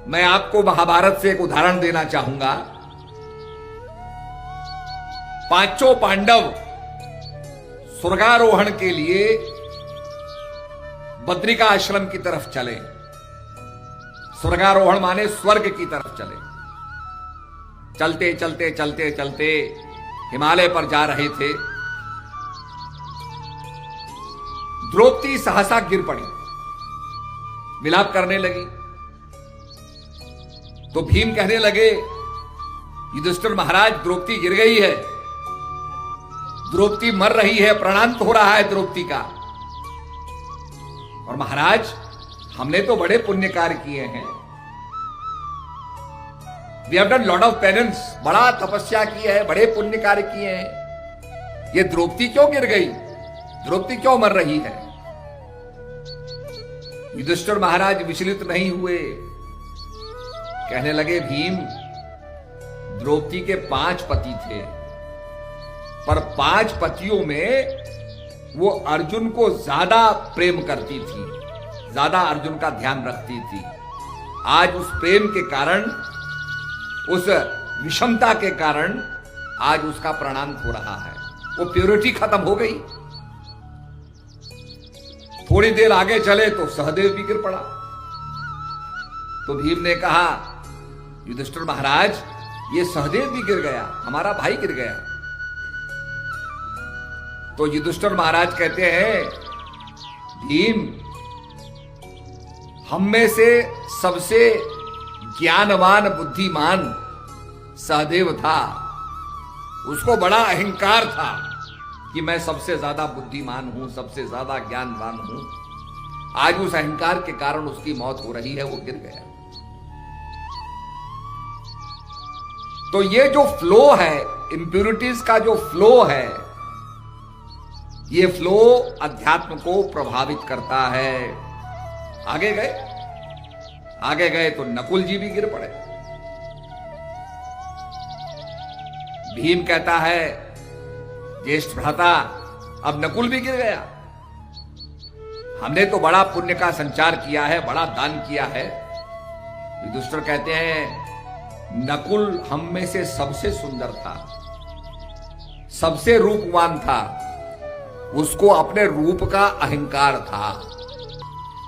मैं आपको महाभारत से एक उदाहरण देना चाहूंगा। पांचों पांडव स्वर्गारोहण के लिए बद्रिका आश्रम की तरफ चले। स्वर्गारोहण माने स्वर्ग की तरफ चले। चलते चलते चलते चलते हिमालय पर जा रहे थे। द्रौपदी सहसा गिर पड़ी, विलाप करने लगी। तो भीम कहने लगे, युधिष्ठिर महाराज, द्रौपदी गिर गई है, द्रौपदी मर रही है, प्राणांत हो रहा है द्रौपदी का। और महाराज, हमने तो बड़े पुण्य कार्य किए हैं। We have done lot of penance, बड़ा तपस्या की है, बड़े पुण्य कार्य किए हैं। ये द्रौपदी क्यों गिर गई, द्रौपदी क्यों मर रही है? युधिष्ठिर महाराज विचलित नहीं हुए, कहने लगे, भीम, द्रौपदी के 5 पति थे, पर 5 पतियों में वो अर्जुन को ज्यादा प्रेम करती थी, ज्यादा अर्जुन का ध्यान रखती थी। आज उस प्रेम के कारण, उस विषमता के कारण आज उसका प्राणांत हो रहा है। वो प्योरिटी खत्म हो गई। थोड़ी देर आगे चले तो सहदेव भी गिर पड़ा। तो भीम ने कहा, युधिष्ठिर महाराज, ये सहदेव भी गिर गया, हमारा भाई गिर गया। तो युधिष्ठिर महाराज कहते हैं, भीम, हम में से सबसे ज्ञानवान बुद्धिमान सहदेव था। उसको बड़ा अहंकार था कि मैं सबसे ज्यादा बुद्धिमान हूं, सबसे ज्यादा ज्ञानवान हूं। आज उस अहंकार के कारण उसकी मौत हो रही है, वो गिर गया। तो ये जो फ्लो है, इंप्यूरिटीज का जो फ्लो है, ये फ्लो अध्यात्म को प्रभावित करता है। आगे गए तो नकुल जी भी गिर पड़े। भीम कहता है, ज्येष्ठ भ्राता, अब नकुल भी गिर गया। हमने तो बड़ा पुण्य का संचार किया है, बड़ा दान किया है। युधिष्ठिर कहते हैं, नकुल हम में से सबसे सुंदर था, सबसे रूपवान था, उसको अपने रूप का अहंकार था।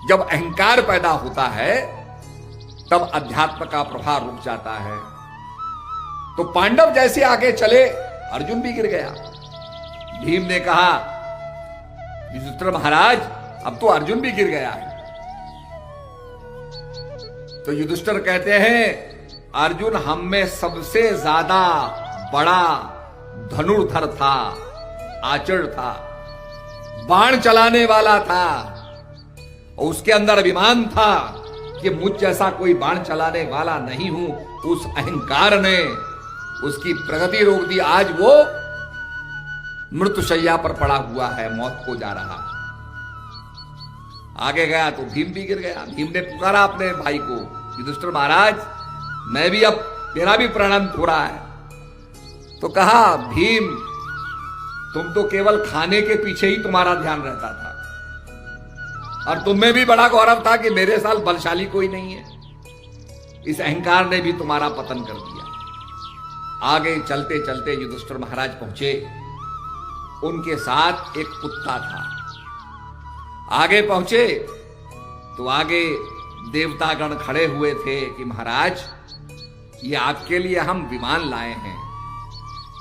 जब अहंकार पैदा होता है तब अध्यात्म का प्रभाव रुक जाता है। तो पांडव जैसे आगे चले, अर्जुन भी गिर गया। भीम ने कहा, युधिष्ठिर महाराज, अब तो अर्जुन भी गिर गया है। तो युधिष्ठिर कहते हैं, अर्जुन हम में सबसे ज्यादा बड़ा धनुर्धर था, आचर था, बाण चलाने वाला था। और उसके अंदर अभिमान था कि मुझ जैसा कोई बाण चलाने वाला नहीं हूं। उस अहंकार ने उसकी प्रगति रोक दी। आज वो मृत्युशैया पर पड़ा हुआ है, मौत को जा रहा है। आगे गया तो भीम भी गिर गया। भीम ने पुकारा अपने भाई को, युधिष्ठिर महाराज, मैं भी अब, मेरा भी प्राणांत हो रहा है। तो कहा, भीम, तुम तो केवल खाने के पीछे ही तुम्हारा ध्यान रहता था, और तुम्हें भी बड़ा गौरव था कि मेरे साथ बलशाली कोई नहीं है। इस अहंकार ने भी तुम्हारा पतन कर दिया। आगे चलते चलते युधिष्ठिर महाराज पहुंचे। उनके साथ एक कुत्ता था। आगे पहुंचे तो आगे देवतागण खड़े हुए थे कि महाराज, ये आपके लिए हम विमान लाए हैं।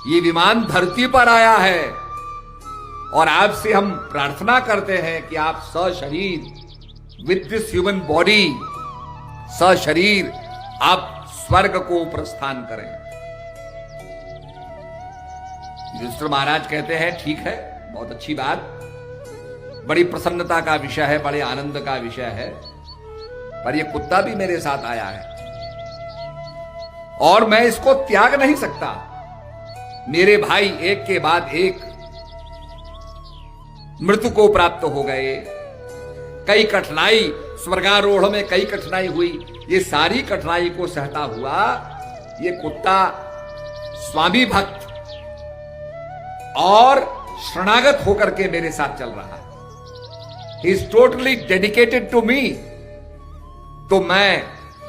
ये विमान धरती पर आया है और आपसे हम प्रार्थना करते हैं कि आप सशरीर, विद दिस ह्यूमन बॉडी, सशरीर आप स्वर्ग को प्रस्थान करें। युधिष्ठिर महाराज कहते हैं, ठीक है, बहुत अच्छी बात, बड़ी प्रसन्नता का विषय है, बड़े आनंद का विषय है, पर यह कुत्ता भी मेरे साथ आया है और मैं इसको त्याग नहीं सकता। मेरे भाई एक के बाद एक मृत्यु को प्राप्त हो गए। कई कठिनाई, स्वर्गारोहण में कई कठिनाई हुई। ये सारी कठिनाई को सहता हुआ ये कुत्ता स्वामी भक्त और शरणागत होकर के मेरे साथ चल रहा है। He is totally dedicated to me. तो मैं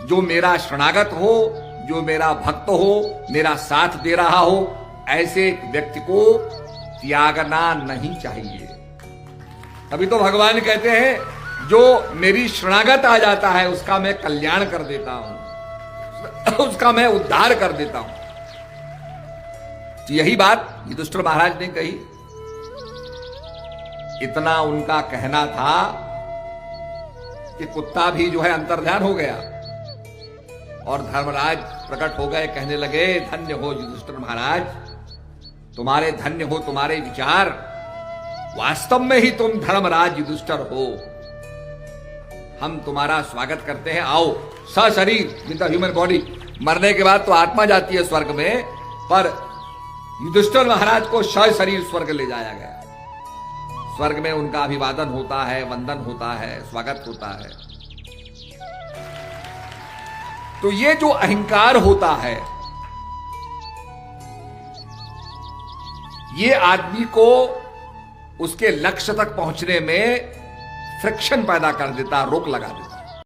जो मेरा शरणागत हो, जो मेरा भक्त हो, मेरा साथ दे रहा हो, ऐसे व्यक्ति को त्यागना नहीं चाहिए। तभी तो भगवान कहते हैं जो मेरी शरणागत आ जाता है उसका मैं कल्याण कर देता हूं, उसका मैं उद्धार कर देता हूं। तो यही बात युधिष्ठिर महाराज ने कही। इतना उनका कहना था कि कुत्ता भी जो है अंतर्ध्यान हो गया और धर्मराज प्रकट हो गए, कहने लगे धन्य हो युधिष्ठिर महाराज, तुम्हारे धन्य हो तुम्हारे विचार, वास्तव में ही तुम धर्मराज युधिष्ठिर हो, हम तुम्हारा स्वागत करते हैं। आओ सशरीर विद द ह्यूमन बॉडी। मरने के बाद तो आत्मा जाती है स्वर्ग में, पर युधिष्ठिर महाराज को सशरीर स्वर्ग ले जाया गया। स्वर्ग में उनका अभिवादन होता है, वंदन होता है, स्वागत होता है। तो ये जो अहंकार होता है, ये आदमी को उसके लक्ष्य तक पहुंचने में फ्रिक्शन पैदा कर देता, रोक लगा देता।